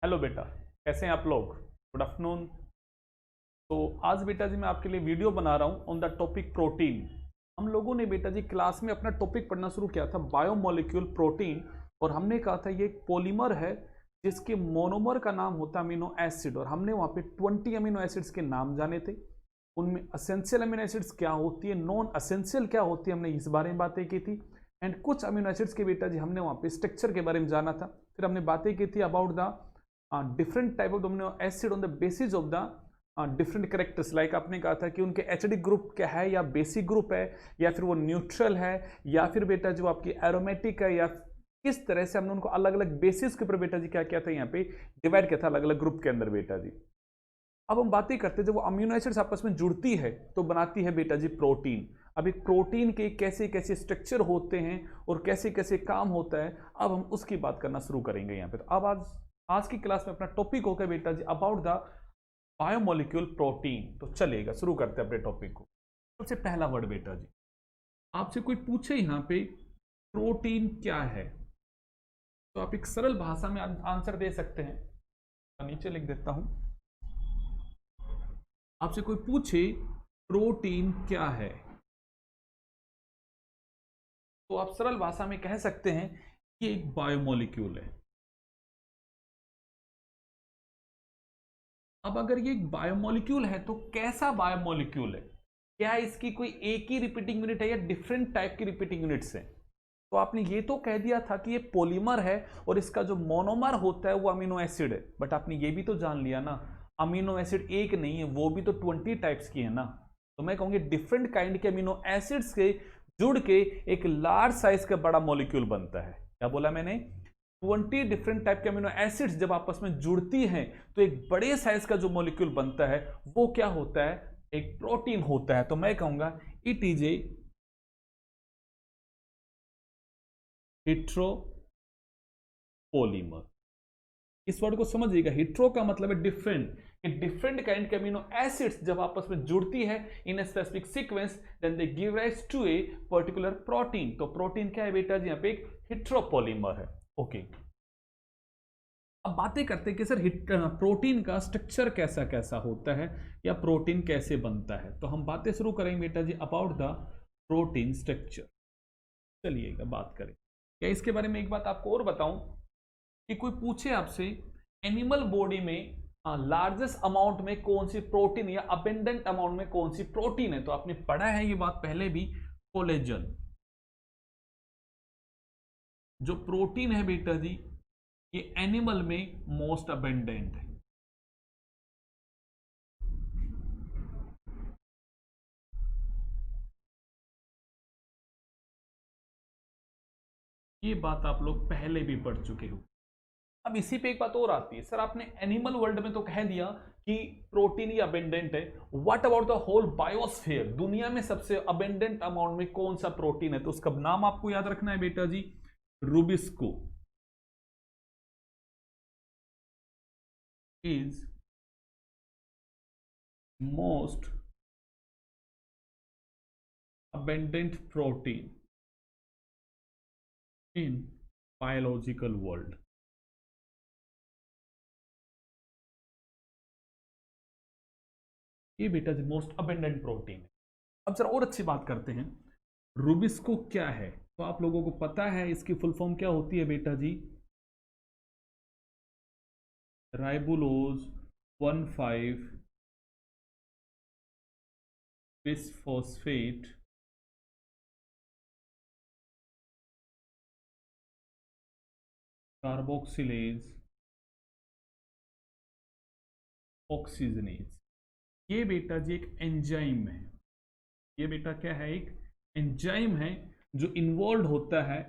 Hello बेटा, कैसे हैं आप लोग। Good afternoon. तो आज बेटा जी मैं आपके लिए वीडियो बना रहा हूं ऑन द टॉपिक प्रोटीन। हम लोगों ने बेटा जी क्लास में अपना टॉपिक पढ़ना शुरू किया था बायोमोलिक्यूल प्रोटीन, और हमने कहा था ये एक पॉलीमर है जिसके मोनोमर का नाम होता है अमीनो एसिड, और हमने वहां पे 20 अमीनो एसिड्स के नाम जाने थे। उनमें असेंशियल अमीनो एसिड्स क्या होती है, नॉन असेंशियल क्या होती है, हमने इस बारे में बातें की थी। एंड कुछ अमीनो एसिड्स के बेटा जी हमने वहां पे स्ट्रक्चर के बारे में जाना था। फिर हमने बातें की थी about the different type of amino acid on the basis of the different characters, like आपने कहा था कि उनके एचडी ग्रुप क्या है, या बेसिक ग्रुप है, या फिर वो न्यूट्रल है, या फिर बेटा जो आपकी एरोमेटिक है, या किस तरह से हमने उनको अलग अलग बेसिस के ऊपर बेटा जी क्या किया था, यहाँ पे डिवाइड किया था अलग अलग ग्रुप के अंदर बेटा जी। अब हम बातें करते हैं जब वो अमीनो एसिड्स आपस में जुड़ती है तो बनाती है बेटा जी प्रोटीन। अब एक प्रोटीन के कैसे कैसे स्ट्रक्चर होते हैं और कैसे कैसे काम होता है, अब हम उसकी बात करना शुरू करेंगे यहाँ पे। तो अब आज आज की क्लास में अपना टॉपिक होगा बेटा जी अबाउट द बायोमोलिक्यूल प्रोटीन। तो चलिएगा शुरू करते हैं अपने टॉपिक को। सबसे पहला वर्ड बेटा जी, आपसे कोई पूछे यहाँ पे प्रोटीन क्या है, तो आप एक सरल भाषा में आंसर दे सकते हैं। तो नीचे लिख देता हूं, आपसे कोई पूछे प्रोटीन क्या है तो आप सरल भाषा में कह सकते हैं कि एक बायोमोलिक्यूल है। अब अगर ये एक बायोमोलिक्यूल है तो कैसा बायोमोलिक्यूल है, क्या इसकी कोई एक ही रिपीटिंग यूनिट है या डिफरेंट टाइप की रिपीटिंग यूनिट्स है। तो आपने ये तो कह दिया था कि ये पॉलीमर है और इसका जो मोनोमर होता है वो अमीनो एसिड है, बट आपने ये भी तो जान लिया ना अमीनो एसिड एक नहीं है, वो भी तो 20 टाइप्स की है ना। तो मैं कहूंगी डिफरेंट काइंड के अमीनो एसिड्स के जुड़ के एक लार्ज साइज का बड़ा मॉलिक्यूल बनता है। क्या बोला मैंने, 20 डिफरेंट टाइप के अमीनो एसिड्स जब आपस में जुड़ती हैं तो एक बड़े साइज का जो मॉलिक्यूल बनता है वो क्या होता है, एक प्रोटीन होता है। तो मैं कहूंगा इट इज ए हेट्रोपोलीमर। इस वर्ड को समझिएगा, हेट्रो का मतलब है डिफरेंट, कि डिफरेंट काइंड के अमीनो एसिड्स जब आपस में जुड़ती है in a specific sequence then they give rise to a particular protein. तो प्रोटीन क्या है बेटा जी, यहाँ पे एक हेट्रोपोलीमर है। ओके, अब बातें करते हैं कि सर प्रोटीन का स्ट्रक्चर कैसा कैसा होता है या प्रोटीन कैसे बनता है। तो हम बातें शुरू करेंगे बेटा जी अबाउट द प्रोटीन स्ट्रक्चर। चलिएगा बात करें। क्या इसके बारे में एक बात आपको और बताऊं कि कोई पूछे आपसे एनिमल बॉडी में लार्जेस्ट अमाउंट में कौन सी प्रोटीन या अबेंडेंट अमाउंट में कौन सी प्रोटीन है, तो आपने पढ़ा है ये बात पहले भी, कोलेजन। जो प्रोटीन है बेटा जी ये एनिमल में मोस्ट अबेंडेंट है। ये बात आप लोग पहले भी पढ़ चुके हो। अब इसी पे एक बात और आती है, सर आपने एनिमल वर्ल्ड में तो कह दिया कि प्रोटीन ही अबेंडेंट है, what about the whole biosphere, दुनिया में सबसे अबेंडेंट अमाउंट में कौन सा प्रोटीन है। तो उसका नाम आपको याद रखना है बेटा जी, rubisco is most abundant protein in biological world। ये बेटा जी मोस्ट अबेंडेंट प्रोटीन है। अब जरा और अच्छी बात करते हैं, रूबिस्को क्या है। तो आप लोगों को पता है इसकी फुल फॉर्म क्या होती है बेटा जी, राइबुलोज 1,5 बिसफॉस्फेट कार्बोक्सिलेज ऑक्सीजनेज। ये बेटा जी एक एंजाइम है। ये बेटा क्या है, एक एंजाइम है जो इन्वॉल्व होता है,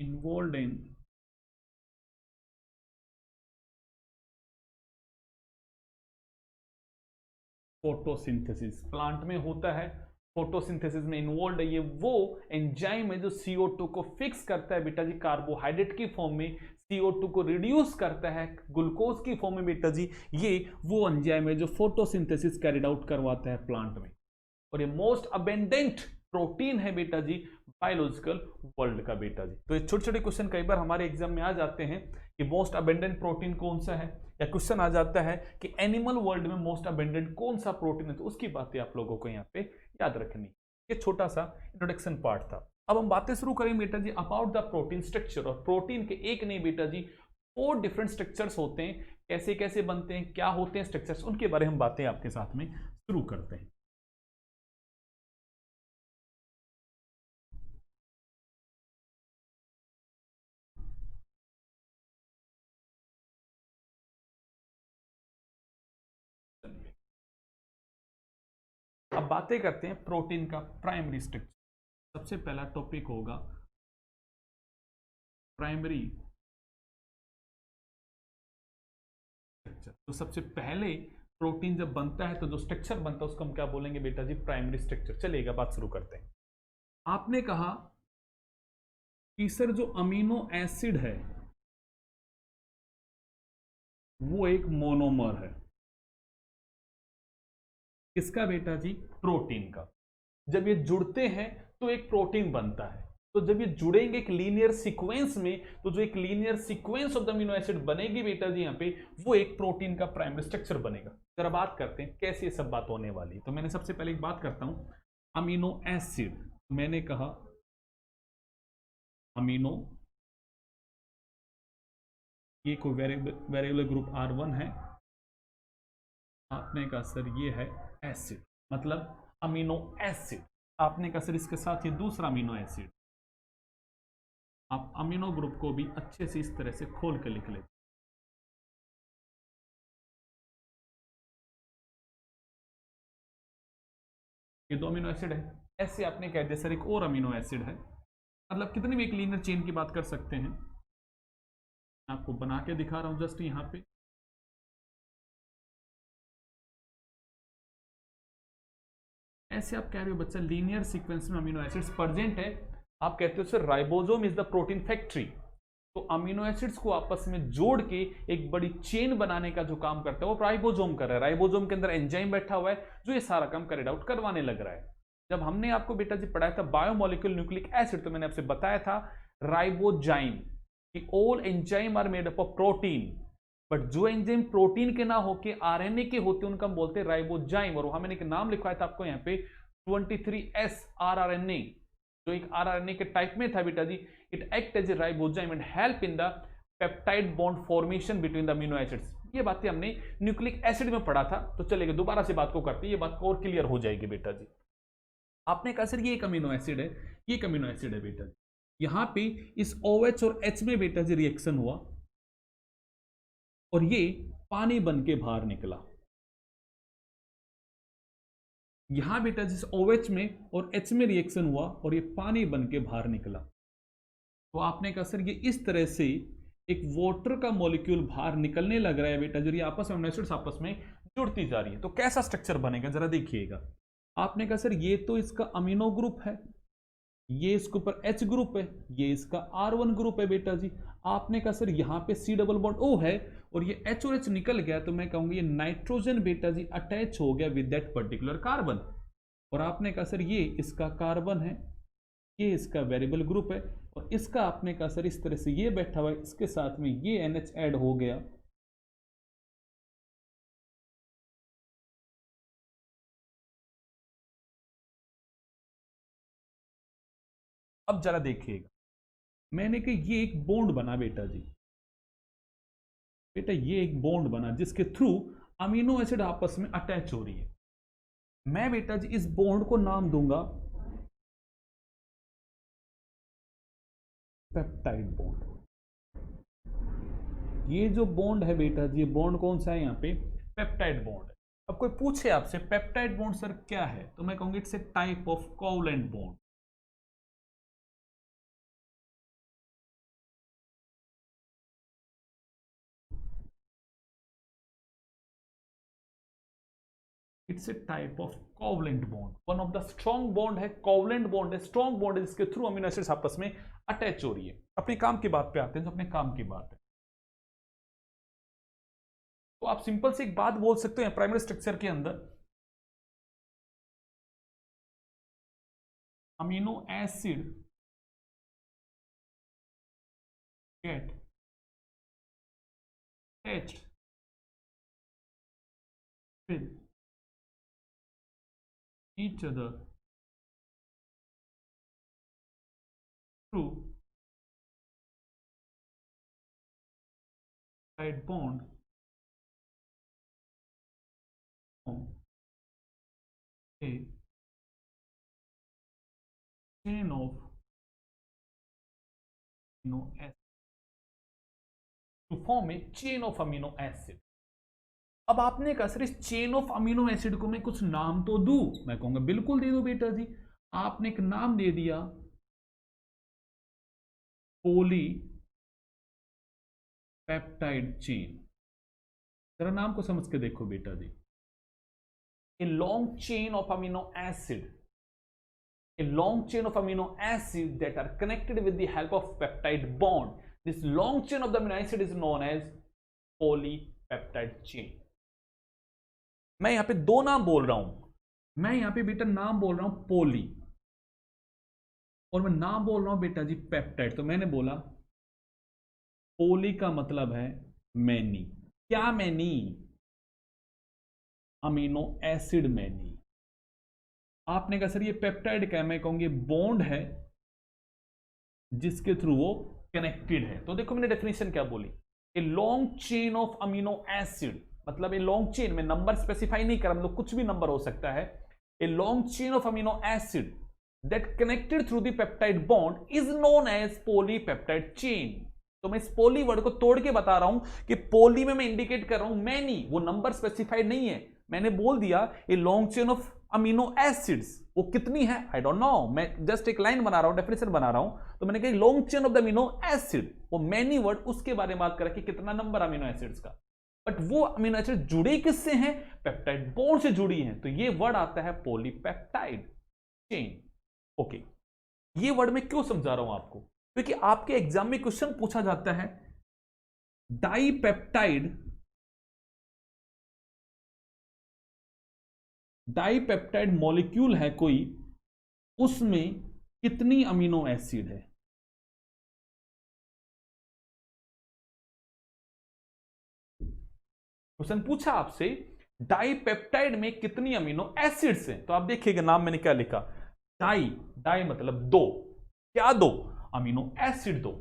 इन्वॉल्व इन फोटोसिंथेसिस। प्लांट में होता है, फोटोसिंथेसिस में इन्वॉल्व है। ये वो एंजाइम है जो CO2 को फिक्स करता है बेटा जी कार्बोहाइड्रेट की फॉर्म में, CO2 को रिड्यूस करता है ग्लूकोज की फॉर्म में बेटा जी। ये वो एंजाइम है जो फोटोसिंथेसिस कैरिड आउट करवाता है प्लांट में, और ये मोस्ट अबेंडेंट प्रोटीन है बेटा जी बायोलॉजिकल वर्ल्ड का बेटा जी। तो ये छोटे छोटे क्वेश्चन कई बार हमारे एग्जाम में आ जाते हैं कि मोस्ट अबेंडेंट प्रोटीन कौन सा है, या क्वेश्चन आ जाता है कि एनिमल वर्ल्ड में मोस्ट अबेंडेंट कौन सा प्रोटीन है, तो उसकी बातें आप लोगों को यहाँ पे याद रखनी। ये छोटा सा इंट्रोडक्शन पार्ट था। अब हम बातें शुरू करें बेटा जी अबाउट द प्रोटीन स्ट्रक्चर। और प्रोटीन के एक नहीं बेटा जी 4 डिफरेंट स्ट्रक्चर्स होते हैं, कैसे कैसे बनते हैं, क्या होते हैं स्ट्रक्चर्स, उनके बारे में हम बातें आपके साथ में शुरू करते हैं। अब बातें करते हैं प्रोटीन का प्राइमरी स्ट्रक्चर। सबसे पहला टॉपिक होगा प्राइमरी स्ट्रक्चर। तो सबसे पहले प्रोटीन जब बनता है तो जो स्ट्रक्चर बनता है उसको हम क्या बोलेंगे बेटा जी, प्राइमरी स्ट्रक्चर। चलिएगा बात शुरू करते हैं। आपने कहा कि सर जो अमीनो एसिड है वो एक मोनोमर है। किसका बेटा जी, प्रोटीन का। जब ये जुड़ते हैं तो एक प्रोटीन बनता है। तो जब ये जुड़ेंगे एक लीनियर सीक्वेंस में, तो जो एक linear sequence of the amino acid बनेगी बेटा जी यहाँ पे, वो एक प्रोटीन का प्राइमरी स्ट्रक्चर बनेगा। जरा बात करते हैं कैसे ये सब बात होने वाली है। तो मैंने सबसे पहले एक बात करता हूं, अमीनो एसिड। मैंने कहा अमीनो, ये कोई वेरिएबल ग्रुप R1 है। आपने कहा सर ये है एसिड, मतलब अमीनो एसिड। आपने कहा सर इसके साथ ये दूसरा अमीनो एसिड। आप अमीनो ग्रुप को भी अच्छे से इस तरह से खोल के लिख लेते। ये 2 अमीनो एसिड है। ऐसे आपने कह दिया सर एक और अमीनो एसिड है। मतलब कितनी भी एक लीनियर चेन की बात कर सकते हैं। आपको बना के दिखा रहा हूं जस्ट यहां पे। ऐसे आप कह रहे हो बच्चा लीनियर सीक्वेंस में अमीनो एसिड्स प्रेजेंट है। आप कहते हो sir ribosome is the protein factory. तो अमीनो एसिड्स को आपस में जोड़ के एक बड़ी चेन बनाने का जो काम करता है वो राइबोसोम कर रहा है। राइबोसोम के अंदर एंजाइम बैठा हुआ है जो ये सारा काम कैरिड आउट करवाने लग रहा है। जब हमने आपको बेटा जी पढ़ाया था बायोमोलिक्यूल न्यूक्लिक एसिड, तो मैंने आपसे बताया था राइबोजाइम कि all enzyme are made up of protein, but जो एंजाइम प्रोटीन के ना होके आरएनए के होते हैं उनका हम बोलते हैं राइबोजाइम। और वहां मैंने एक नाम लिखवाया था आपको यहाँ पे 23S आरआरएनए, जो एक आरआरएनए के टाइप में था बेटा जी। It act as a ribozyme and help in the peptide bond formation between the amino acids. ये बातें हमने न्यूक्लिक एसिड में पढ़ा था। तो चलेगा दोबारा से बात को करते हैं, ये बात और क्लियर हो जाएगी बेटा जी। आपने कहा सर ये एक अमीनो एसिड है, ये एक अमीनो एसिड है बेटा जी। यहां पे इस OH और H में बेटा जी रिएक्शन हुआ और ये पानी बन के बाहर निकला। यहां बेटा जिस OH में और H में रिएक्शन हुआ और ये पानी बन के बाहर निकला। तो आपने कहा सर ये इस तरह से एक वाटर का मॉलिक्यूल बाहर निकलने लग रहा है बेटा जी। आपस में अमीनो एसिड्स आपस में जुड़ती जा रही है। तो कैसा स्ट्रक्चर बनेगा जरा देखिएगा। आपने कहा सर ये तो इसका अमीनो ग्रुप है, ये इसके ऊपर H ग्रुप है, ये इसका R1 ग्रुप है बेटा जी। आपने कहा सर यहाँ पे C डबल बॉन्ड O है और ये H और H निकल गया, तो मैं कहूंगा ये नाइट्रोजन बेटा जी अटैच हो गया विद दैट पर्टिकुलर कार्बन। और आपने कहा सर ये इसका कार्बन है, ये इसका वेरिएबल ग्रुप है, और इसका आपने कहा सर इस तरह से ये बैठा हुआ है, इसके साथ में ये NH ऐड हो गया। अब जरा देखिएगा, मैंने कहा ये एक बॉन्ड बना बेटा जी। बेटा ये एक बॉन्ड बना जिसके थ्रू अमीनो एसिड आपस में अटैच हो रही है। मैं बेटा जी इस बॉन्ड को नाम दूंगा पेप्टाइड बॉन्ड। ये जो बॉन्ड है बेटा जी, ये बॉन्ड कौन सा है यहाँ पे, पेप्टाइड बॉन्ड है। अब कोई पूछे आपसे पेप्टाइड बॉन्ड सर क्या है, तो मैं कहूंगा it's a type of covalent bond. It's a type of covalent bond. One of the strong bond है, कोवलेंट बॉन्ड है, स्ट्रॉन्ग बॉन्ड है जिसके थ्रू अमीनो एसिड्स आपस में अटैच हो रही है। अपने काम की बात पे आते हैं, जो अपने काम की बात है। तो आप सिंपल से एक बात बोल सकते हैं प्राइमरी स्ट्रक्चर के अंदर amino acid get attached with each other through tight bond form a chain of amino acid to form a chain of amino acid। अब आपने कहा सर इस चेन ऑफ अमीनो एसिड को मैं कुछ नाम तो दूं, मैं कहूंगा बिल्कुल दे दो बेटा जी। आपने एक नाम दे दिया पोली पेप्टाइड चेन। जरा नाम को समझ के देखो बेटा जी। A long chain of amino acid, a long chain of amino acids that are connected with the help of peptide bond. This long chain of the amino acid is known as polypeptide chain। मैं यहां पे दो नाम बोल रहा हूं, मैं यहां पे बेटा नाम बोल रहा हूं पोली और मैं नाम बोल रहा हूं बेटा जी पेप्टाइड। तो मैंने बोला पोली का मतलब है मैनी। क्या मैनी? Amino acid many. आपने कहा सर ये पेप्टाइड क्या है? मैं कहूंगी बॉन्ड है जिसके थ्रू वो कनेक्टेड है। तो देखो मैंने डेफिनेशन क्या बोली, a long chain of amino acid, मतलब ए लॉन्ग चेन में नंबर स्पेसिफाई नहीं करा, मतलब कुछ भी नंबर हो सकता है। A long chain of amino acid that connected through the peptide bond is known as polypeptide chain. तो मैं इस पोली वर्ड को तोड़ के बता रहा हूं कि पोली में मैं इंडिकेट कर रहा हूं मैनी, वो नंबर स्पेसिफाइड नहीं है। मैंने बोल दिया ए long chain of amino acids, वो कितनी है आई डोंट नो, मैं जस्ट एक लाइन बना रहा हूं, डेफिनेशन बना रहा हूं। तो मैंने कहा long chain of the amino acid, वो मैनी वर्ड उसके बारे में बात करा कि कितना नंबर अमीनो एसिड्स का। बट वो अमीनो एसिड जुड़े किससे हैं? पेप्टाइड बॉन्ड से जुड़ी हैं। तो ये वर्ड आता है पॉलीपेप्टाइड चेन। ओके, ये वर्ड मैं क्यों समझा रहा हूं आपको? क्योंकि आपके एग्जाम में क्वेश्चन पूछा जाता है डाइपेप्टाइड मॉलिक्यूल है कोई, उसमें कितनी अमीनो एसिड है? क्वेश्चन पूछा आपसे डाइपेप्टाइड में कितनी अमीनो एसिड्स हैं। तो आप देखिएगा नाम मैंने क्या लिखा, डाई मतलब दो, क्या दो? अमीनो एसिड दो।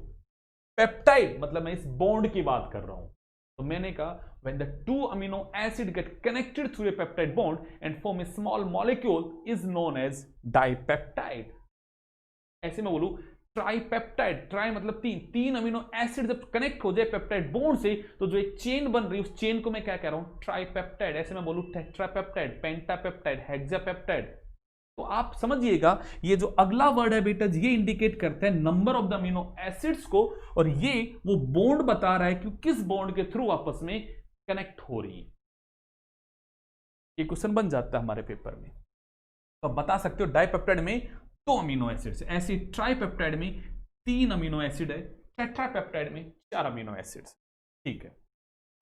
पेप्टाइड मतलब मैं इस बॉन्ड की बात कर रहा हूं। तो मैंने कहा when the two amino acid get connected through a peptide bond and form a small molecule is known as dipeptide। ऐसे मैं बोलूं ट्राइपेप्टाइड, ट्राई मतलब तीन अमीनो एसिड जब कनेक्ट हो जाए पेप्टाइड बॉन्ड से तो जो एक चेन बन रही है उस चेन को मैं क्या कह रहा हूं? ट्राइपेप्टाइड। ऐसे मैं बोलूं टेट्रापेप्टाइड, पेंटापेप्टाइड, हेक्सापेप्टाइड। तो आप समझिएगा ये जो अगला वर्ड है बेटा ये इंडिकेट करता है number of the amino acids को, और ये वो बॉन्ड बता रहा है कि किस बॉन्ड के थ्रू आपस में कनेक्ट हो रही है। ये क्वेश्चन बन जाता है हमारे पेपर में। तो आप बता सकते हो डाइपेप्टाइड में दो अमीनो एसिड्स, ऐसे ट्राइपेप्टाइड में तीन अमीनो एसिड है, टेट्रापेप्टाइड में चार अमीनो एसिड्स। ठीक है,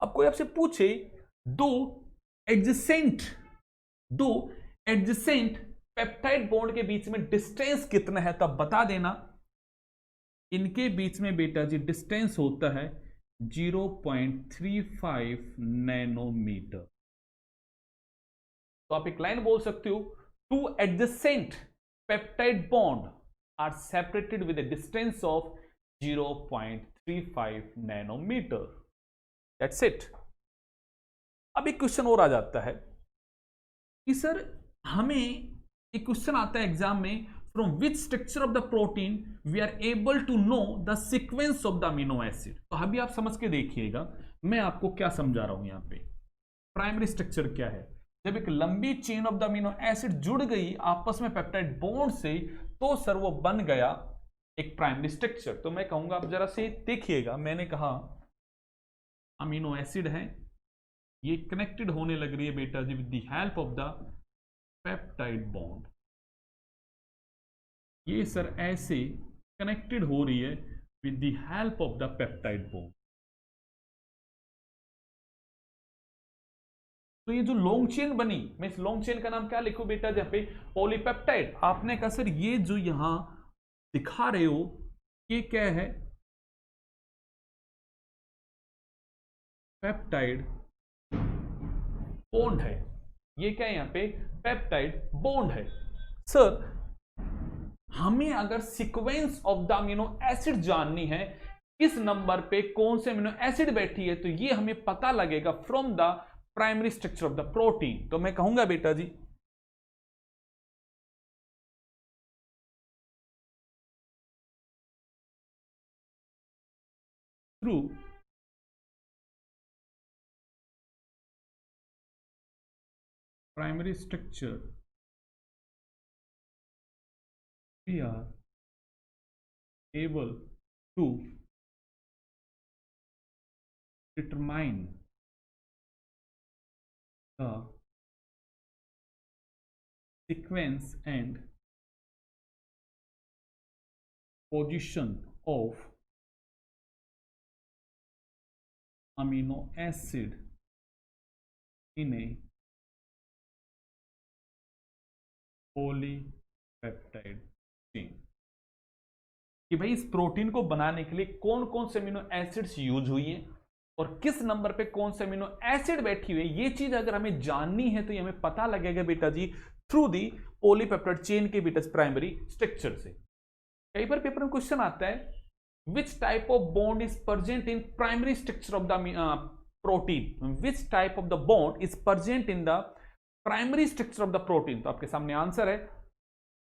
अब कोई आपसे पूछे दो एडजेसेंट पेप्टाइड बॉन्ड के बीच में डिस्टेंस कितना है, तो आप बता देना इनके बीच में बेटा जी डिस्टेंस होता है 0.35 नैनोमीटर। तो आप एक लाइन बोल सकते हो, two adjacent peptide bond are separated with a distance of 0.35 nanometer. That's it. अब एक क्वेश्चन और आ जाता है कि सर हमें एक क्वेश्चन आता है एग्जाम में, from which structure of the protein we are able to know the sequence of the amino acid. तो अभी आप समझ के देखिएगा मैं आपको क्या समझा रहा हूं यहां पे। प्राइमरी स्ट्रक्चर क्या है? जब एक लंबी chain of the amino acid जुड़ गई आपस में पेप्टाइड बॉन्ड से, तो सर वो बन गया एक प्राइमरी स्ट्रक्चर। तो मैं कहूंगा आप जरा से देखिएगा, मैंने कहा अमीनो एसिड है, ये कनेक्टेड होने लग रही है बेटा जी with the help of the peptide bond. ये सर ऐसे कनेक्टेड हो रही है with the help of the peptide bond. तो ये जो लॉन्ग चेन बनी, मैं इस लॉन्ग चेन का नाम क्या लिखूं बेटा, जहां पे पॉलीपेप्टाइड। आपने कहा सर ये जो यहां दिखा रहे हो ये क्या है, पेप्टाइड बॉन्ड है। ये क्या है यहाँ पे, पेप्टाइड बॉन्ड है। सर हमें अगर sequence of the amino acid जाननी है, किस नंबर पे कौन से अमीनो एसिड बैठी है, तो ये हमें पता लगेगा from the primary structure of the protein. तो मैं कहूंगा बेटा जी through primary structure we are able to determine the sequence and position of amino acid in a polypeptide chain। कि भाई इस प्रोटीन को बनाने के लिए कौन कौन से अमीनो एसिड्स यूज हुई है और किस नंबर पे कौन से अमीनो एसिड बैठी हुई है, ये चीज अगर हमें जाननी है तो ये हमें पता लगेगा बेटा जी थ्रू दी पॉलीपेप्टाइड चेन के बेटा प्राइमरी स्ट्रक्चर से। कई बार पेपर में क्वेश्चन आता है which type of bond is present in primary structure of the protein, which type of the bond is present in the primary structure of the protein. तो आपके सामने आंसर है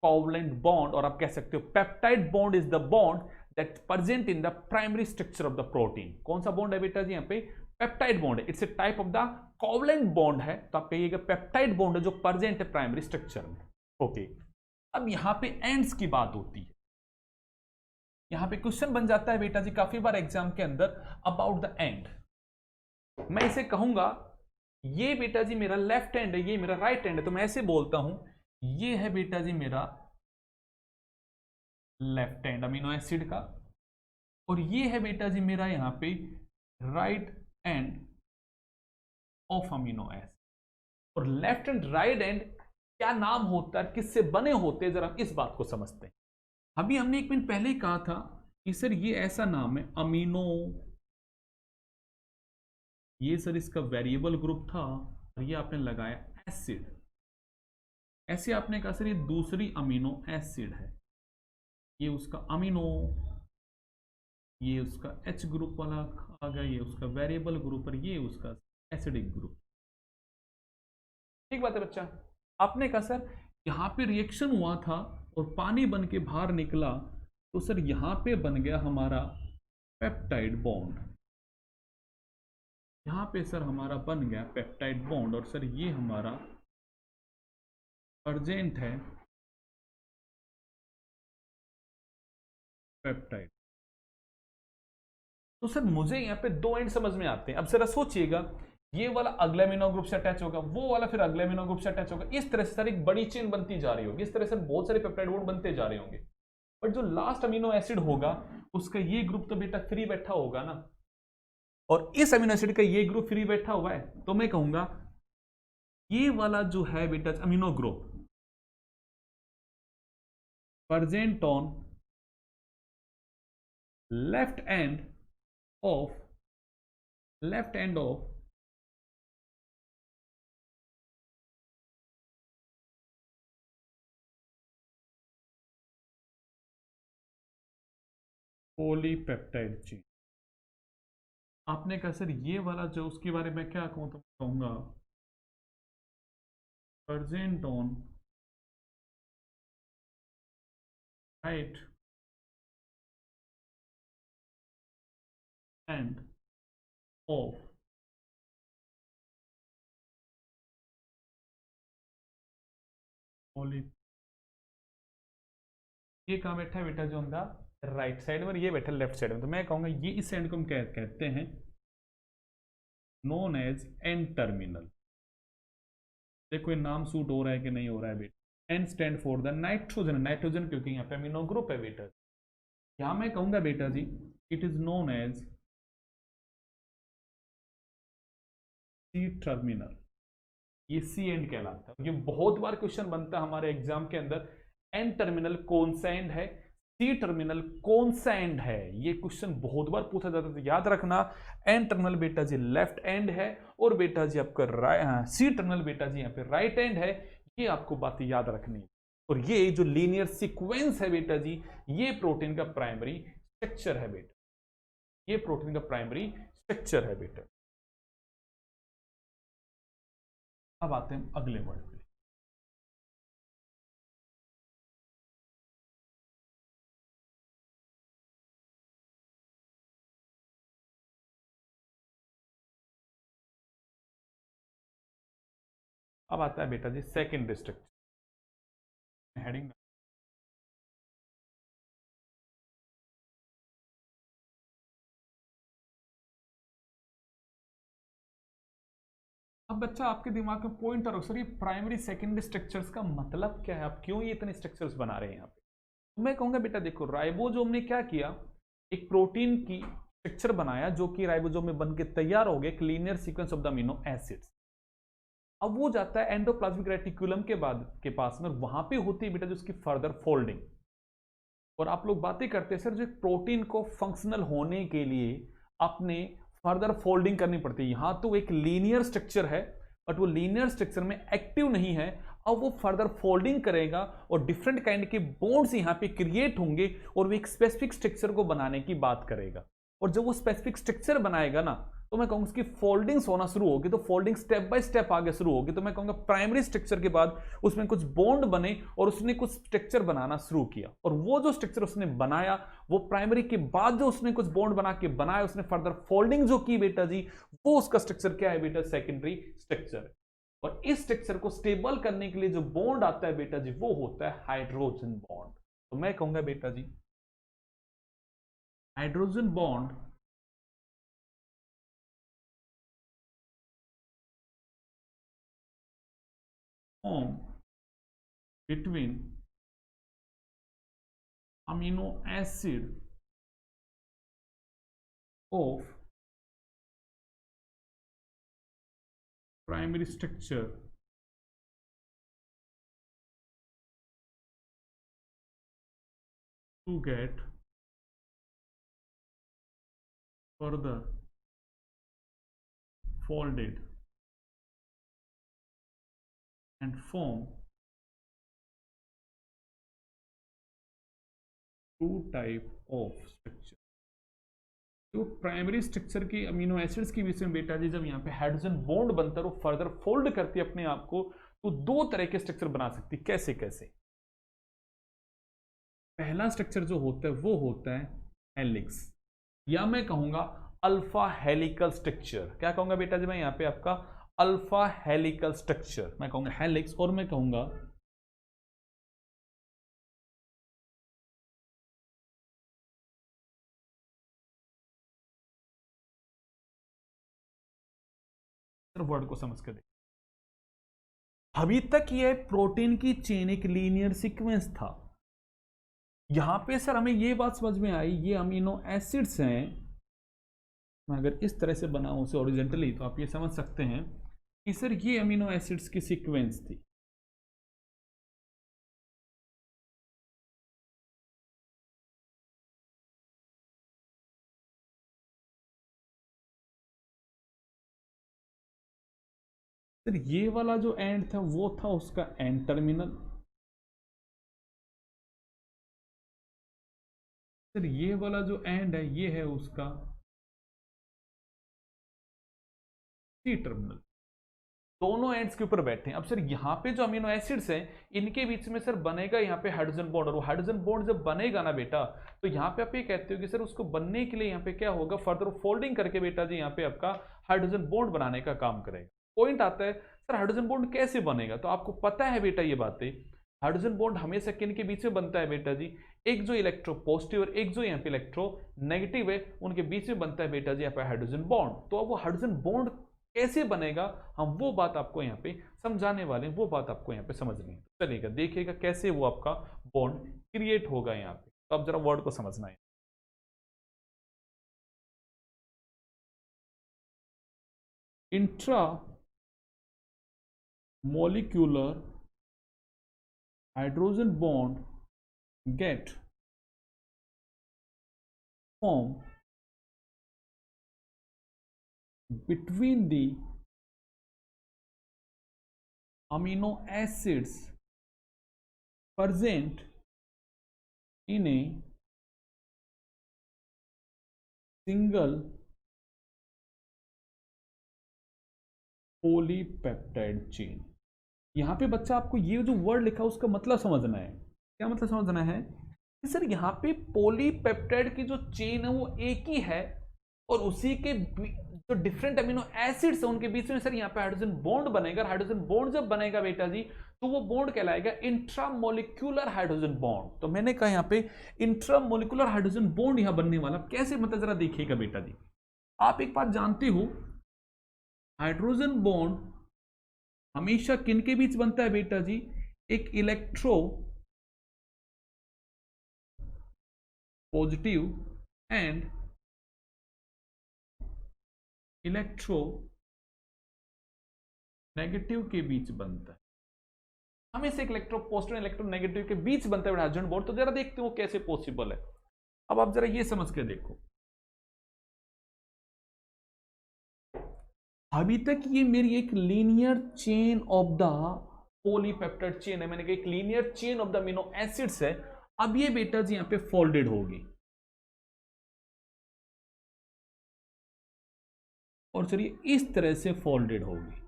covalent bond, और आप कह सकते हो peptide bond is the bond that present in the primary structure of the protein. कौन सा बॉन्ड है बेटा जी यहाँ पे, पेप्टाइड बॉन्ड है। It's a type of the covalent bond है, तो आप कहिएगा पेप्टाइड बॉन्ड है जो प्रेजेंट है प्राइमरी स्ट्रक्चर में। ओके, अब यहां पे एंड्स की बात होती है। यहां पे क्वेश्चन बन जाता है बेटा जी काफी बार एग्जाम के अंदर अबाउट द एंड। मैं इसे कहूंगा ये बेटा जी मेरा लेफ्ट हैंड है, ये मेरा राइट हैंड है, तो मैं ऐसे बोलता हूं ये है बेटा जी मेरा लेफ्ट हैंड अमीनो एसिड का, और ये है बेटा जी मेरा यहां पे right end of amino acid. और लेफ्ट एंड राइट एंड क्या नाम होता है, किससे बने होते हैं, जरा हम इस बात को समझते हैं। अभी हमने एक मिनट पहले ही कहा था कि सर ये ऐसा नाम है अमीनो, ये सर इसका वेरिएबल ग्रुप था, और ये आपने लगाया एसिड। ऐसे आपने कहा सर ये दूसरी अमीनो एसिड है, ये उसका अमीनो, ये उसका H ग्रुप वाला आ गया, ये उसका वेरिएबल ग्रुप, और ये उसका एसिडिक ग्रुप। ठीक बात है बच्चा। आपने कहा सर यहां पे रिएक्शन हुआ था और पानी बन के बाहर निकला, तो सर यहां पे बन गया हमारा पेप्टाइड बॉन्ड। यहां पे सर हमारा बन गया पेप्टाइड बॉन्ड, और सर ये हमारा प्रेजेंट है पेप्टाइड। तो सर मुझे यहाँ पे दो एंड समझ में आते हैं। अब जरा सोचिएगा, ये वाला अगले अमीनो ग्रुप से अटैच होगा, वो वाला फिर अगले अमीनो ग्रुप से अटैच होगा, इस तरह से सर एक बड़ी चेन बनती जा रही होगी, इस तरह से बहुत सारे पेप्टाइड बॉन्ड बनते जा रहे होंगे। बट जो लास्ट अमीनो एसिड होगा उसका ये ग्रुप तो बेटा फ्री बैठा होगा ना, और इस अमीनो एसिड का ये ग्रुप फ्री बैठा हुआ है। तो मैं कहूंगा ये वाला जो है बेटा amino group present on left end of polypeptide chain. आपने कहा सर ये वाला जो उसके बारे में क्या कहूं, तो कहूंगा present on right end of poly. ये कहां बैठा है बेटा जो अंदा राइट साइड में, ये बैठा लेफ्ट साइड में। तो मैं कहूंगा ये इस एंड को हम कहते हैं नोन एज एन टर्मिनल। देखो ये नाम सूट हो रहा है कि नहीं हो रहा है बेटा। N stand for the nitrogen, nitrogen क्योंकि यहाँ पे अमीनो ग्रुप है बेटा। यहां मैं कहूंगा बेटा जी it is known as C terminal. ये सी एंड कहलाता है। ये बहुत बार क्वेश्चन बनता है हमारे एग्जाम के अंदर, एन टर्मिनल कौन सा एंड है, सी टर्मिनल कौन सा एंड है, ये क्वेश्चन बहुत बार पूछा जाता है। तो याद रखना, एन टर्मिनल बेटा जी लेफ्ट एंड है और बेटा जी आपका सी टर्मिनल बेटा जी यहाँ पे राइट एंड है। ये आपको बात याद रखनी है। और ये जो लीनियर सीक्वेंस है बेटा जी, ये प्रोटीन का प्राइमरी स्ट्रक्चर है बेटा, ये प्रोटीन का प्राइमरी स्ट्रक्चर है बेटा। अब आते हैं अगले वर्ड पे। अब आता है बेटा जी सेकेंडरी स्ट्रक्चर, हेडिंग। अब बच्चा आपके दिमाग में पॉइंट और सर ये प्राइमरी सेकेंडरी स्ट्रक्चर्स का मतलब क्या है, आप क्यों ये इतने स्ट्रक्चर्स बना रहे हैं यहाँ पे। तो मैं कहूंगा बेटा देखो, राइबोसोम ने क्या किया, एक प्रोटीन की स्ट्रक्चर बनाया जो कि राइबोसोम में बन के तैयार हो गया, एक linear sequence of the amino acids. अब वो जाता है एंडोप्लाज्मिक रेटिकुलम के बाद के पास में, वहां पे होती है बेटा जो उसकी फर्दर फोल्डिंग। और आप लोग बातें करते हैं सर जो प्रोटीन को फंक्शनल होने के लिए अपने फर्दर फोल्डिंग करनी पड़ती है। यहां तो एक लीनियर स्ट्रक्चर है बट वो लीनियर स्ट्रक्चर में एक्टिव नहीं है, अब वो फर्दर फोल्डिंग करेगा और डिफरेंट काइंड के बॉन्ड्स यहां पे क्रिएट होंगे और वो एक स्पेसिफिक स्ट्रक्चर को बनाने की बात करेगा। और जब वो स्पेसिफिक स्ट्रक्चर बनाएगा ना, तो मैं कहूंगा उसकी फोल्डिंग्स होना शुरू होगी। तो फोल्डिंग स्टेप बाय स्टेप आगे शुरू होगी। तो मैं कहूंगा प्राइमरी स्ट्रक्चर के बाद उसमें कुछ बॉन्ड बने और उसने कुछ स्ट्रक्चर बनाना शुरू किया, और वो जो स्ट्रक्चर उसने बनाया वो प्राइमरी के बाद जो उसने कुछ बॉन्ड बना के बनाया, उसने फर्दर फोल्डिंग जो की बेटा जी, वो उसका स्ट्रक्चर क्या है बेटा, सेकेंडरी स्ट्रक्चर। और इस स्ट्रक्चर को स्टेबल करने के लिए जो बॉन्ड आता है बेटा जी, वो होता है हाइड्रोजन बॉन्ड। तो मैं कहूंगा बेटा जी hydrogen bond form between amino acid of primary structure to get further folded and form two type of structure। तो प्राइमरी स्ट्रक्चर की अमीनो एसिड्स के बीच में बेटा जी जब यहाँ पे हाइड्रोजन बॉन्ड बनता है, वो फर्दर फोल्ड करती है अपने आप को, तो दो तरह के स्ट्रक्चर बना सकती है। कैसे कैसे? पहला स्ट्रक्चर जो होता है वो होता है हेलिक्स, या मैं कहूंगा अल्फा हेलिकल स्ट्रक्चर। क्या कहूंगा बेटा जी मैं यहाँ पे आपका अल्फा हेलिकल स्ट्रक्चर, मैं कहूंगा हेलिक्स, और मैं कहूंगा वर्ड को समझ कर देखिए। अभी तक ये प्रोटीन की चेन एक लीनियर सीक्वेंस था। यहां पे सर हमें ये बात समझ में आई, ये अमीनो एसिड्स हैं। मैं अगर इस तरह से बनाऊं उसे हॉरिजॉन्टली, तो आप ये समझ सकते हैं कि सर ये अमीनो एसिड्स की सीक्वेंस थी। सर ये वाला जो एंड था वो था उसका एंड टर्मिनल। सर ये वाला जो एंड है ये है उसका सी टर्मिनल। दोनों एंड्स के ऊपर बैठे हैं। अब सर यहाँ पे जो अमीनो एसिड्स हैं इनके बीच में सर बनेगा यहाँ पे हाइड्रोजन बॉन्ड, और वो हाइड्रोजन बॉन्ड जब बनेगा ना बेटा, तो यहाँ पे आप ये कहते हो कि सर उसको बनने के लिए यहाँ पे क्या होगा, फर्दर फोल्डिंग करके बेटा जी यहाँ पे आपका हाइड्रोजन बॉन्ड बनाने का काम करेगा। पॉइंट आता है सर हाइड्रोजन बॉन्ड कैसे बनेगा, तो आपको पता है बेटा ये बातें। हाइड्रोजन बॉन्ड हमेशा किन के बीच में बनता है बेटा जी, एक जो इलेक्ट्रो पॉजिटिव और एक जो यहाँ पे इलेक्ट्रो नेगेटिव है, उनके बीच में बनता है बेटा जी यहाँ पे हाइड्रोजन बॉन्ड। तो अब वो हाइड्रोजन बॉन्ड कैसे बनेगा, हम वो बात आपको यहाँ पे समझाने वाले हैं, वो बात आपको यहाँ पे समझनी है। चलिएगा देखिएगा कैसे वो आपका बॉन्ड क्रिएट होगा यहाँ पे। तो अब जरा वर्ड को समझना है। Intra molecular hydrogen bond get formed between the amino acids present in a single polypeptide chain. यहां पे बच्चा आपको ये जो वर्ड लिखा है उसका मतलब समझना है। क्या मतलब समझना है कि सर यहां पे पॉलीपेप्टाइड की जो चेन है वो एक ही है और उसी के जो डिफरेंट अमीनो एसिड्स है उनके बीच में सर यहाँ पे हाइड्रोजन बॉन्ड बनेगा। हाइड्रोजन बॉन्ड जब बनेगा बेटा जी तो वो बॉन्ड कहलाएगा इंट्रामोलिक्यूलर हाइड्रोजन बॉन्ड। तो मैंने कहा यहाँ पे इंट्रामोलिक्यूलर हाइड्रोजन बॉन्ड यहां बनने वाला कैसे, मतलब जरा देखिएगा बेटा जी। आप एक बात जानते हो, हाइड्रोजन बॉन्ड हमेशा किन के बीच बनता है बेटा जी? एक electro positive and electro negative के बीच बनता है। हमेशा एक इलेक्ट्रो पॉजिटिव इलेक्ट्रो नेगेटिव के बीच बनता है हाइड्रोजन बॉन्ड। तो जरा देखते हो कैसे पॉसिबल है। अब आप जरा ये समझ के देखो, अभी तक ये मेरी एक linear chain of the polypeptide chain है, मैंने कहा एक linear chain of the amino acids है। अब ये बेटा जी यहां पे फोल्डेड होगी और चलिए इस तरह से फोल्डेड होगी।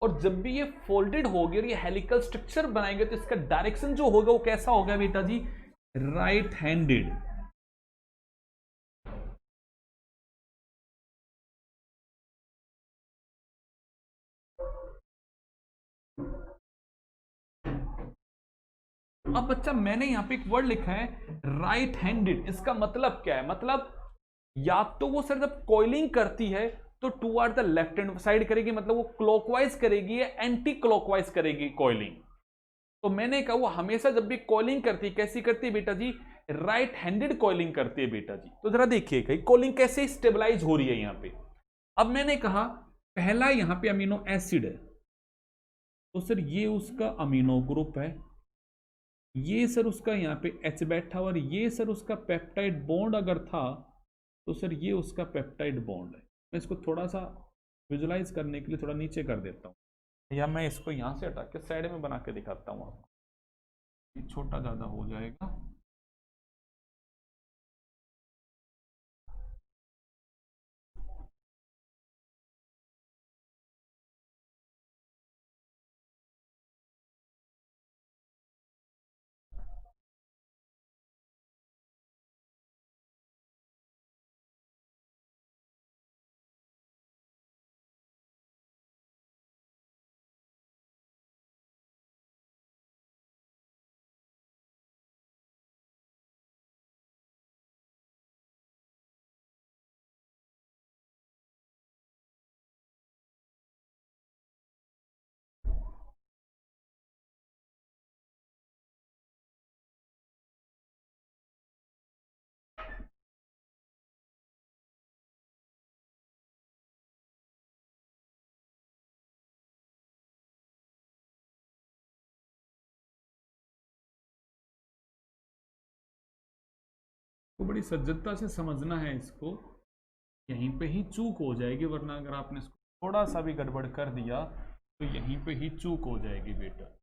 और जब भी ये फोल्डेड होगी और ये हेलिकल स्ट्रक्चर बनाएंगे तो इसका डायरेक्शन जो होगा वो कैसा होगा बेटा जी? Right handed. अब बच्चा मैंने यहां पे एक वर्ड लिखा है राइट हैंडेड। इसका मतलब क्या है? मतलब या तो वो सर जब कॉइलिंग करती है तो toward the left hand side करेगी, मतलब वो क्लॉकवाइज करेगी या एंटी क्लॉकवाइज करेगी कॉइलिंग। तो मैंने कहा वो हमेशा जब भी कॉइलिंग करती है कैसी करती है बेटा जी? राइट हैंडेड कॉइलिंग करती है बेटा जी। तो जरा देखिएगा कॉइलिंग कैसे स्टेबलाइज हो रही है यहां पे। अब मैंने कहा पहला यहां पे अमीनो एसिड है तो सर ये उसका अमीनो ग्रुप है, ये सर उसका यहाँ पे H बैठा और ये सर उसका पेप्टाइड बॉन्ड अगर था तो सर ये उसका पेप्टाइड बॉन्ड है। मैं इसको थोड़ा सा विजुलाइज करने के लिए थोड़ा नीचे कर देता हूँ या मैं इसको यहाँ से हटा के साइड में बना के दिखाता हूँ आपको, ये छोटा ज़्यादा हो जाएगा। तो बड़ी सज्जनता से समझना है इसको, यहीं पे ही चूक हो जाएगी, वरना अगर आपने इसको थोड़ा सा भी गड़बड़ कर दिया तो यहीं पे ही चूक हो जाएगी बेटा।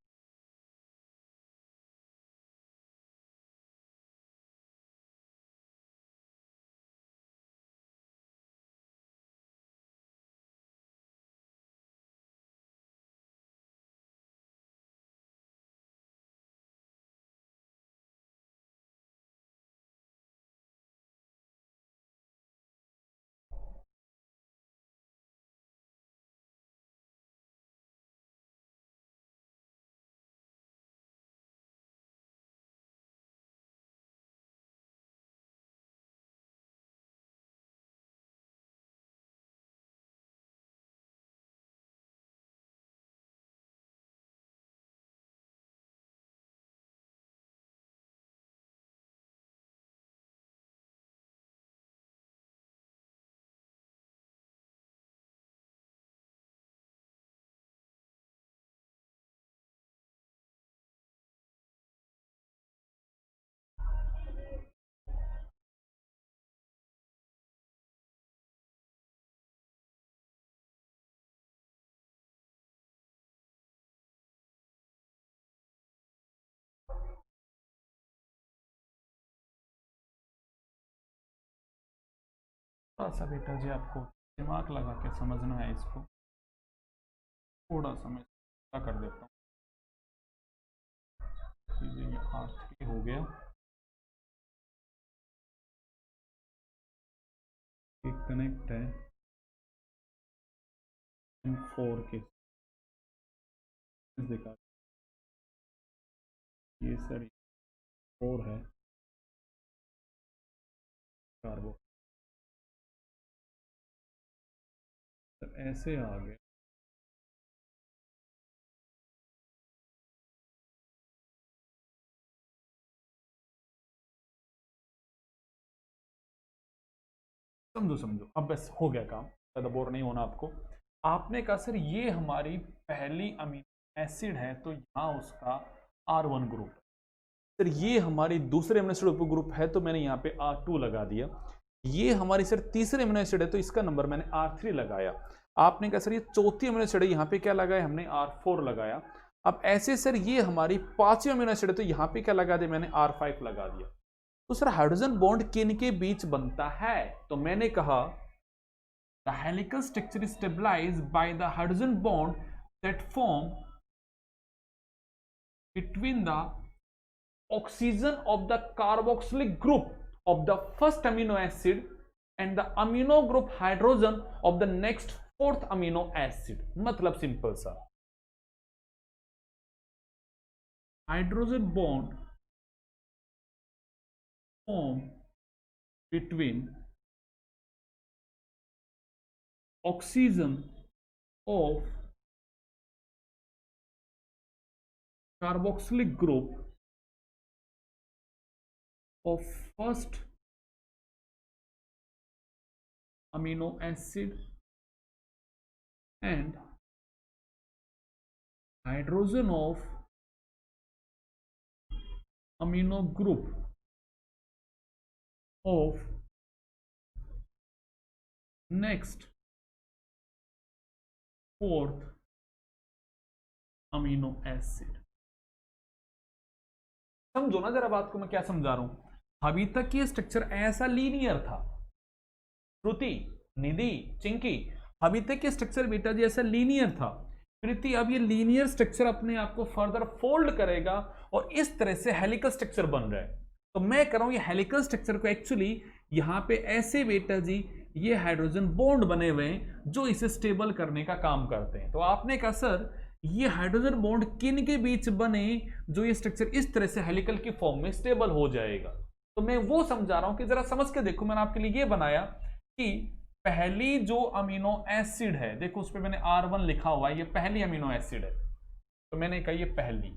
थोड़ा सा बेटा जी आपको दिमाग लगा के समझना है इसको, थोड़ा सा मैं कर देता हूँ। ये R3 हो गया, एक कनेक्ट है M4 के, देखा ये सर 4 है कार्बो, तो ऐसे आ गए। समझो समझो, अब बस हो गया काम, ज़्यादा बोर नहीं होना आपको। आपने कहा सर ये हमारी पहली अमीनो एसिड है तो यहाँ उसका R1 ग्रुप, सर ये हमारी दूसरे अमीनो एसिड ग्रुप है तो मैंने यहाँ पे R2 लगा दिया। ये हमारी सर तीसरे अमीनो एसिड है तो इसका नंबर मैंने R3 लगाया। आपने कहा सर ये चौथी अमीनो एसिड है, यहाँ पे क्या लगाया हमने R4 लगाया। अब ऐसे सर ये हमारी पांचवी अमीनो एसिड है तो यहाँ पे क्या लगा दिया मैंने R5 लगा दिया। तो सर हाइड्रोजन बॉन्ड किन के बीच बनता है, तो मैंने कहा the helical structure is stabilized by the hydrogen bond that form between the oxygen of the carboxylic group of the first amino acid and the amino group hydrogen of the next fourth amino acid। मतलब simple सा, hydrogen bond form between oxygen of carboxylic group of first amino acid and hydrogen of amino group of next fourth amino acid। समझो ना जरा बात को, मैं क्या समझा रहा हूं। अभी तक ये स्ट्रक्चर ऐसा लीनियर था, श्रुति, निधि, चिंकी, अभी तक ये स्ट्रक्चर बेटा जी ऐसा लीनियर था। प्रीति अब ये लीनियर स्ट्रक्चर अपने आप को फर्दर फोल्ड करेगा और इस तरह से हेलिकल स्ट्रक्चर बन रहा है। तो मैं कर रहा हूं ये हेलिकल स्ट्रक्चर को एक्चुअली यहां पे ऐसे बेटा जी ये हाइड्रोजन बॉन्ड बने हुए हैं जो इसे स्टेबल करने का काम करते हैं। तो आपने कहा सर ये हाइड्रोजन बॉन्ड किन के बीच बने जो ये स्ट्रक्चर इस तरह से हेलिकल की फॉर्म में स्टेबल हो जाएगा। तो मैं वो समझा रहा हूं कि जरा समझ के देखो, मैंने आपके लिए ये बनाया कि पहली जो अमीनो एसिड है, देखो उस पर मैंने R1 लिखा हुआ है, ये पहली अमीनो एसिड है तो मैंने कहा ये पहली।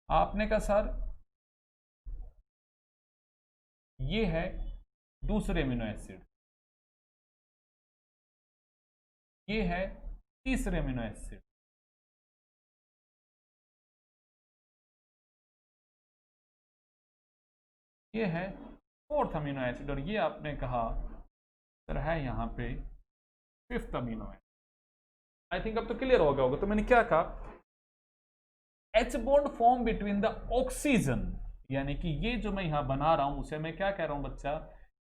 आपने कहा सर ये है दूसरे अमीनो एसिड, ये है तीसरे अमीनो एसिड, ये है फोर्थ अमीनो एसिड और ये आपने कहा सर है यहाँ पे fifth amino acid. I think अब तो क्लियर हो गया होगा। तो मैंने क्या कहा, H bond form between the oxygen, यानी कि ये जो मैं यहां बना रहा हूं उसे मैं क्या कह रहा हूं बच्चा,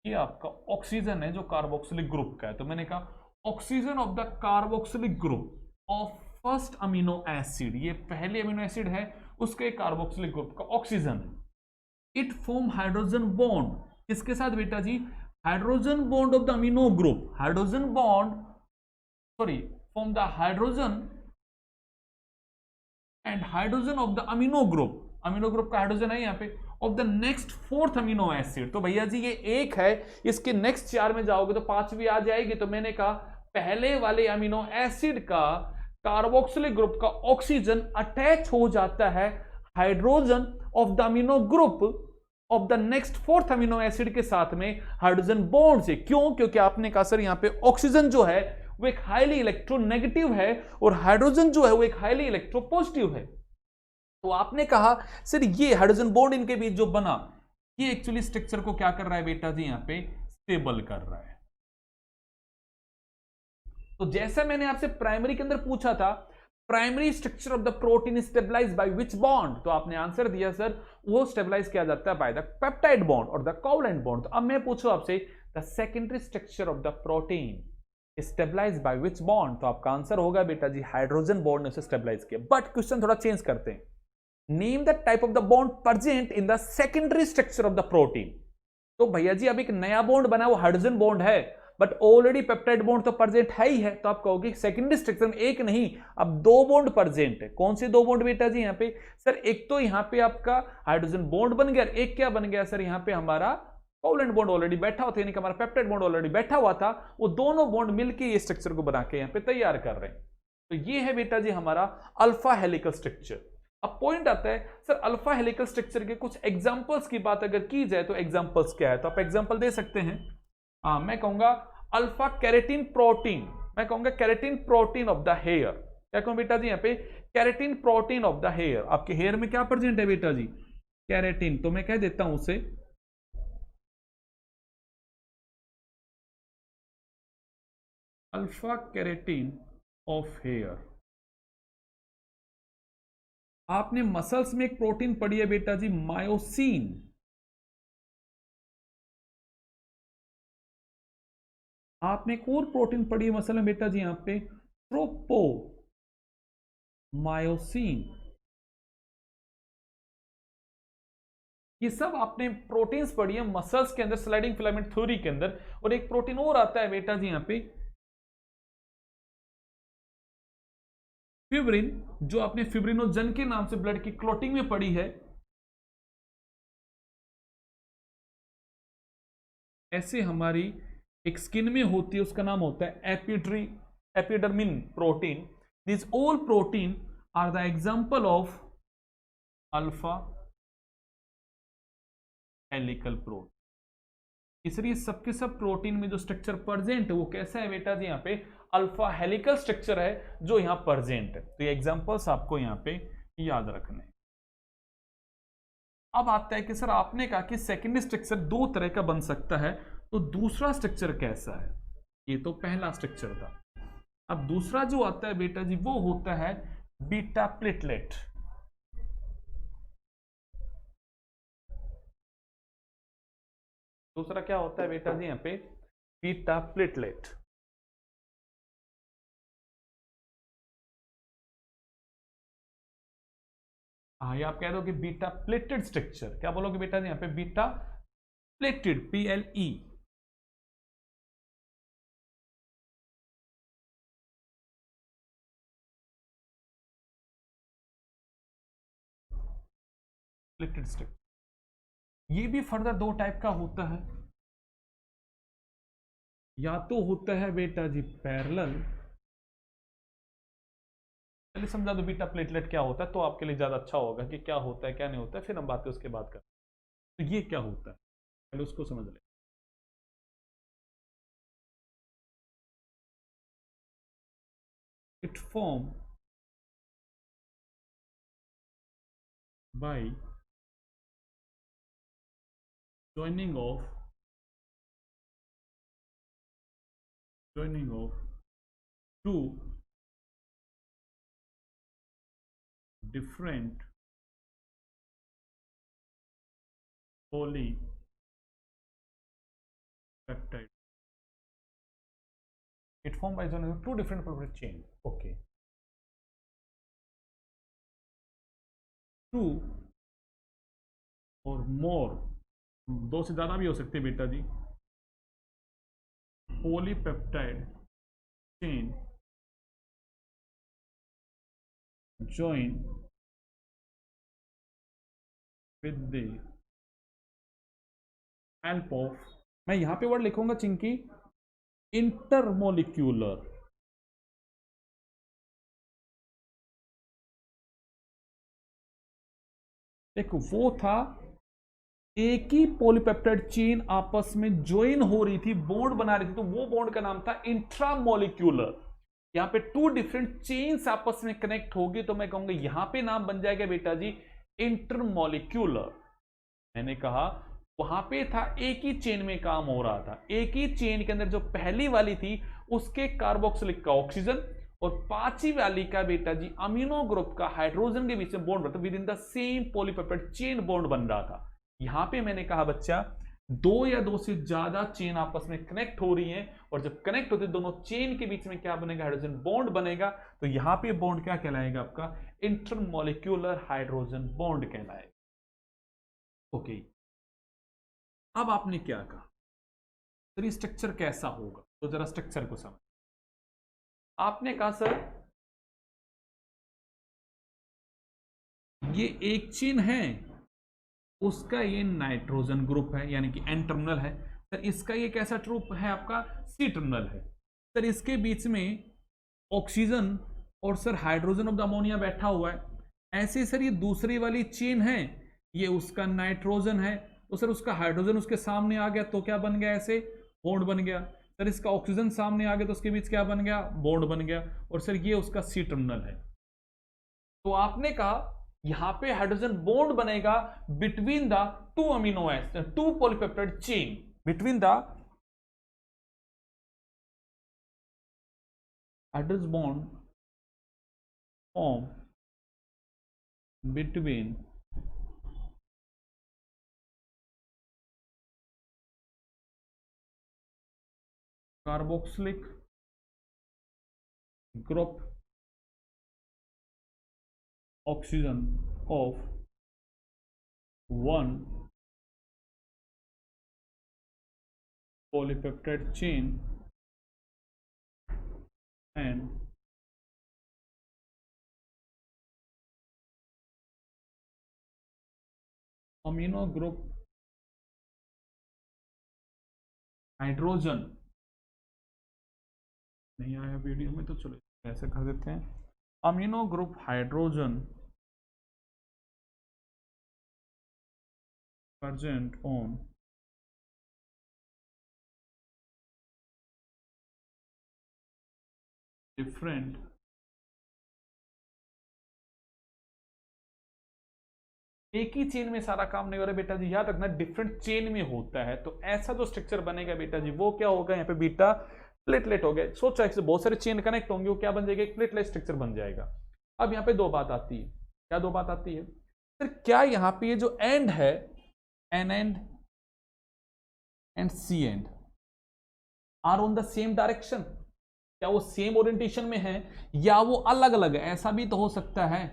ये आपका ऑक्सीजन है जो कार्बोक्सिलिक ग्रुप का है। तो मैंने कहा oxygen of the carboxylic group of first amino acid, ये पहले अमीनो एसिड है उसके कार्बोक्सिलिक ग्रुप का oxygen, it form hydrogen bond किसके साथ बेटा जी, hydrogen bond of the amino group, hydrogen bond sorry form the hydrogen and hydrogen of the amino group का हाइड्रोजन है यहाँ पे of the next fourth amino acid. तो भैया जी ये एक है, इसके नेक्स्ट 4 में जाओगे तो 5वीं आ जाएगी। तो मैंने कहा पहले वाले अमीनो एसिड का कार्बोक्सिलिक ग्रुप का ऑक्सीजन अटैच हो जाता है hydrogen of the amino group of the next fourth amino acid के साथ में हाइड्रोजन बॉन्ड से। क्यों? क्योंकि आपने कहा सर यहाँ पे ऑक्सीजन जो है वो एक हाईली इलेक्ट्रोनेगेटिव है और हाइड्रोजन जो है वो एक हाईली इलेक्ट्रोपॉजिटिव है। तो आपने कहा सर ये हाइड्रोजन बॉन्ड इनके बीच जो बना ये एक्चुअली स्ट्रक्चर को क्या कर रहा है बेटा जी, यहां पे स्टेबल कर रहा है। तो जैसा मैंने आपसे प्राइमरी के अंदर पूछा था, primary structure of the protein stabilize by which bond, तो आपने आंसर दिया सर वो स्टेबलाइज किया जाता है बाय द पेप्टाइड बॉन्ड और द कोवलेंट बॉन्ड। तो अब मैं पूछूं आपसे the secondary structure of the protein stabilize by which bond? तो आपका आंसर होगा बेटा जी हाइड्रोजन बॉन्ड ने उसे स्टेबलाइज किया। बट क्वेश्चन थोड़ा चेंज करते हैं, name the type of the bond present in the secondary structure of the protein. तो भैया जी अब एक नया बॉन्ड बना, वो हाइड्रोजन बॉन्ड है, बट ऑलरेडी पेप्टाइड बॉन्ड तो प्रेजेंट है ही है, तो आप कहोगे सेकेंडरी स्ट्रक्चर में एक नहीं अब दो बॉन्ड प्रेजेंट है। कौन से दो बॉन्ड बेटा जी यहाँ पे? सर एक तो यहाँ पे आपका हाइड्रोजन बॉन्ड बन गया, एक क्या बन गया सर यहाँ पे हमारा कोवलेंट बॉन्ड ऑलरेडी बैठा हुआ था, यानी कि हमारा पेप्टाइड बॉन्ड ऑलरेडी बैठा हुआ था, वो दोनों बॉन्ड मिलकर ये स्ट्रक्चर को बना के यहाँ पे तैयार कर रहे हैं। तो ये है बेटा जी हमारा अल्फा हेलिकल स्ट्रक्चर। अब पॉइंट आता है सर अल्फा हेलिकल स्ट्रक्चर के कुछ एग्जांपल्स की बात अगर की जाए तो एग्जांपल्स क्या है? तो आप एग्जांपल दे सकते हैं। मैं कहूंगा अल्फा कैरेटिन प्रोटीन, मैं कहूंगा keratin protein of the hair. क्या कहूं बेटा जी यहाँ पे? Keratin protein of the hair. आपके हेयर में क्या प्रेजेंट है बेटा जी? कैरेटिन। तो मैं कह देता हूं उसे अल्फा कैरेटिन ऑफ हेयर। आपने मसल्स में एक प्रोटीन पढ़ी है बेटा जी मायोसिन। आपने एक और प्रोटीन पढ़ी है मसल में बेटा जी यहां पे ट्रोपो मायोसिन। ये सब आपने प्रोटीन्स पढ़ी है मसल्स के अंदर स्लाइडिंग फिलामेंट थ्योरी के अंदर। और एक प्रोटीन और आता है बेटा जी यहां पे फिब्रिन, जो आपने फिब्रिनोजन के नाम से ब्लड की क्लॉटिंग में पढ़ी है। ऐसे हमारी एक स्किन में होती है, उसका नाम होता है epidermin protein. This all protein are the example of alpha helical protein. इसलिए सबके सब प्रोटीन में जो स्ट्रक्चर प्रेजेंट है वो कैसा है बेटा जी यहाँ पे? अल्फा हेलिकल स्ट्रक्चर है जो यहां प्रेजेंट है। तो ये एग्जांपल्स आपको यहां पे याद रखने। अब आता है कि सर आपने कहा कि सेकेंडरी स्ट्रक्चर दो तरह का बन सकता है, तो दूसरा स्ट्रक्चर कैसा है? ये तो पहला स्ट्रक्चर था। अब दूसरा जो आता है बेटा जी वो होता है बीटा प्लेटलेट। दूसरा क्या होता है बेटा जी यहाँ पे? Beta platelet. हाँ, ये आप कह दो कि बीटा प्लेटेड स्ट्रक्चर। क्या बोलोगे बेटा जी यहाँ पे? Beta pleated, PLE। Pleated structure. ये भी फर्दर दो टाइप का होता है, या तो होता है बेटा जी पैरेलल। चलिए समझा दो बीटा प्लेटलेट क्या होता है, तो आपके लिए ज्यादा अच्छा होगा कि क्या होता है क्या नहीं होता है, फिर हम बातें उसके बाद करें। तो ये क्या होता है पहले उसको समझ ले। It form by joining of two different polypeptide. It formed by joining of two different polypeptide chain. Okay. Two or more, दो से ज्यादा भी हो सकते हैं बेटा जी, polypeptide chain join with the help of, मैं यहां पे वर्ड लिखूंगा चिंकी, इंटरमोलिक्यूलर। देखो वो था एक ही पॉलीपेप्टाइड चेन आपस में ज्वाइन हो रही थी, बॉन्ड बना रही थी, तो वो बॉन्ड का नाम था इंट्रामोलिक्यूलर। यहां पे टू डिफरेंट चेन्स आपस में कनेक्ट होगी, तो मैं कहूंगा यहां पे नाम बन जाएगा बेटा जी इंटरमोलिक्यूलर। मैंने कहा वहां पे था एक ही चेन में काम हो रहा था, एक ही चेन के अंदर जो पहली वाली थी उसके कार्बोक्सिलिक का ऑक्सीजन और पांचवी वाली का बेटा जी अमीनो ग्रुप का हाइड्रोजन के बीच में बॉन्ड बनता, with in the same polypeptide chain bond बन रहा था। यहां पे मैंने कहा बच्चा दो या दो से ज्यादा चेन आपस में कनेक्ट हो रही हैं, और जब कनेक्ट होते दोनों चेन के बीच में क्या बनेगा, हाइड्रोजन बॉन्ड बनेगा। तो यहां पे बॉन्ड क्या कहलाएगा आपका, इंटरमॉलिक्यूलर हाइड्रोजन बॉन्ड कहलाएगा। ओके, अब आपने क्या कहा, तो स्ट्रक्चर कैसा होगा, तो जरा स्ट्रक्चर को समझ। आपने कहा सर ये एक चेन है, उसका ये नाइट्रोजन ग्रुप है यानी कि एन टर्मिनल है। सर इसका ये कैसा ग्रुप है आपका, सी टर्मिनल है। सर इसके बीच में ऑक्सीजन और sir hydrogen of the ammonia बैठा हुआ है। ऐसे सर ये दूसरी वाली चेन है, ये उसका नाइट्रोजन है, तो सर उसका हाइड्रोजन उसके सामने आ गया तो क्या बन गया, ऐसे बॉन्ड बन गया। सर इसका ऑक्सीजन सामने आ गया तो उसके बीच क्या बन गया, बॉन्ड बन गया। और सर ये उसका सी टर्मिनल है। तो आपने कहा यहां पे हाइड्रोजन बॉन्ड बनेगा between the two amino acid, two polypeptide chain, between the hydrogen bond form between carboxylic group oxygen of one polypeptide chain and amino group hydrogen. नहीं आया वीडियो में तो चलो ऐसे कर देते हैं, amino group hydrogen present on different एक ही चेन में सारा काम नहीं हो रहा बेटा जी, याद रखना डिफरेंट चेन में होता है। तो ऐसा जो स्ट्रक्चर बनेगा बेटा जी वो क्या होगा, यहाँ पे बीटा प्लेटलेट हो गए। सोचा इससे बहुत सारे चेन कनेक्ट होंगे, वो क्या बन जाएगा, एक प्लेटलेट स्ट्रक्चर बन जाएगा। अब यहाँ पे दो बात आती है, क्या दो बात आती है, फिर क्या यहाँ पे ये जो एंड है, N end C end are on the same direction, क्या वो सेम ओरिएंटेशन में है या वो अलग अलग है। ऐसा भी तो हो सकता है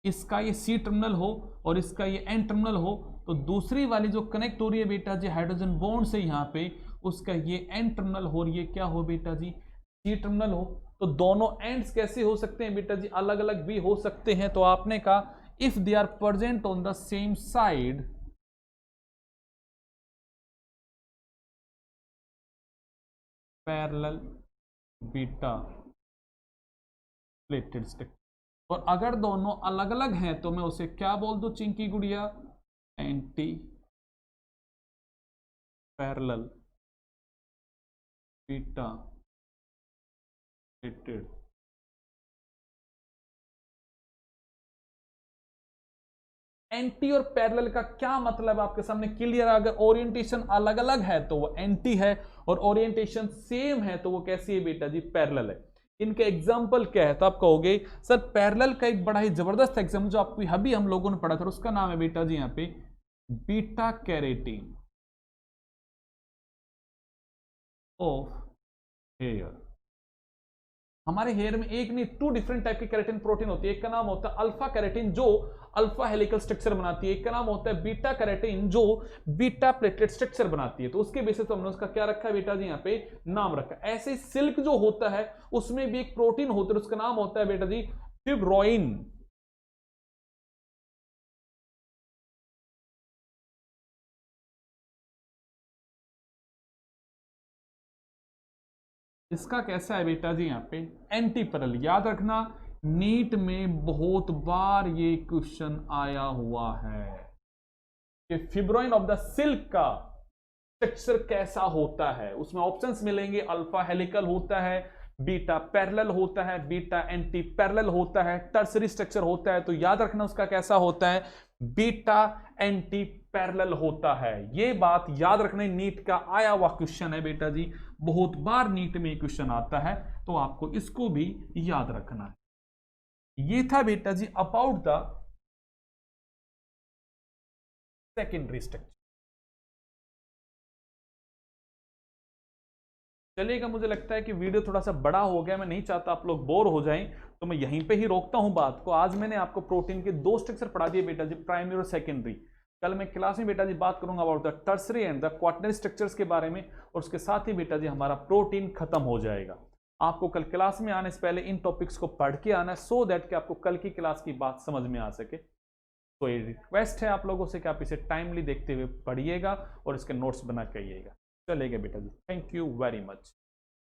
इसका ये सी टर्मिनल हो और इसका ये एन टर्मिनल हो, तो दूसरी वाली जो कनेक्ट हो रही है बेटा जी हाइड्रोजन बॉन्ड से यहाँ पे, उसका ये एन टर्मिनल हो रही है क्या हो बेटा जी, सी टर्मिनल हो। तो दोनों एंड्स कैसे हो सकते हैं बेटा जी, अलग अलग भी हो सकते हैं। तो आपने कहा if they are present on the same side parallel beta pleated structure, और अगर दोनों अलग अलग हैं तो मैं उसे क्या बोल दूं चिंकी गुड़िया, anti parallel beta plated. Anti और पैरेलल का क्या मतलब आपके सामने क्लियर है। अगर ओरिएंटेशन अलग अलग है तो वो एंटी है, और ओरिएंटेशन सेम है तो वो कैसी है बेटा जी, पैरेलल है। इनका एग्जाम्पल क्या है, तो आप कहोगे सर पैरेलल का एक बड़ा ही जबरदस्त एग्जाम्पल जो आपको अभी हम लोगों ने पढ़ा था, उसका नाम है बेटा जी यहाँ पे बीटा कैरेटीन ऑफ हेयर। हमारे हेयर में एक नहीं टू डिफरेंट टाइप की कैरेटिन प्रोटीन होती है। एक का नाम होता है अल्फा कैरेटिन जो अल्फा हेलिकल स्ट्रक्चर बनाती है, एक का नाम होता है बीटा कैरेटिन जो बीटा प्लेटलेट स्ट्रक्चर बनाती है। तो उसके बेसिस पर हमने उसका क्या रखा है बेटा जी, यहाँ पे नाम रखा है। ऐसे सिल्क जो होता है उसमें भी एक प्रोटीन होता है, उसका नाम होता है बेटा जी फिब्रोइन। इसका कैसा है बेटा जी यहाँ पे एंटी पैरेलल। याद रखना नीट में बहुत बार ये क्वेश्चन आया हुआ है कि फिब्रोइन ऑफ द सिल्क का स्ट्रक्चर कैसा होता है। उसमें ऑप्शंस मिलेंगे, अल्फा हेलिकल होता है, बीटा पैरेलल होता है, बीटा एंटी पैरेलल होता है, टर्सरी स्ट्रक्चर होता है। तो याद रखना उसका कैसा होता है, बीटा एंटी पैरेलल होता है। ये बात याद रखना, नीट का आया हुआ क्वेश्चन है बेटा जी, बहुत बार नीट में क्वेश्चन आता है, तो आपको इसको भी याद रखना है। ये था बेटा जी अबाउट द सेकेंडरी स्ट्रक्चर। चलिएगा, मुझे लगता है कि वीडियो थोड़ा सा बड़ा हो गया, मैं नहीं चाहता आप लोग बोर हो जाएं, तो मैं यहीं पे ही रोकता हूं बात को। आज मैंने आपको प्रोटीन के 2 स्ट्रक्चर पढ़ा दिए बेटा जी, प्राइमरी और सेकेंडरी। कल मैं क्लास में बेटा जी बात करूंगा about the tertiary and the quaternary structures के बारे में, और उसके साथ ही बेटा जी हमारा प्रोटीन खत्म हो जाएगा। आपको कल क्लास में आने से पहले इन टॉपिक्स को पढ़ के आना है, सो दैट कि आपको कल की क्लास की बात समझ में आ सके। तो ये रिक्वेस्ट है आप लोगों से कि आप इसे टाइमली देखते हुए पढ़िएगा और इसके नोट्स बना के आइएगा। चलेगा बेटा जी, थैंक यू वेरी मच।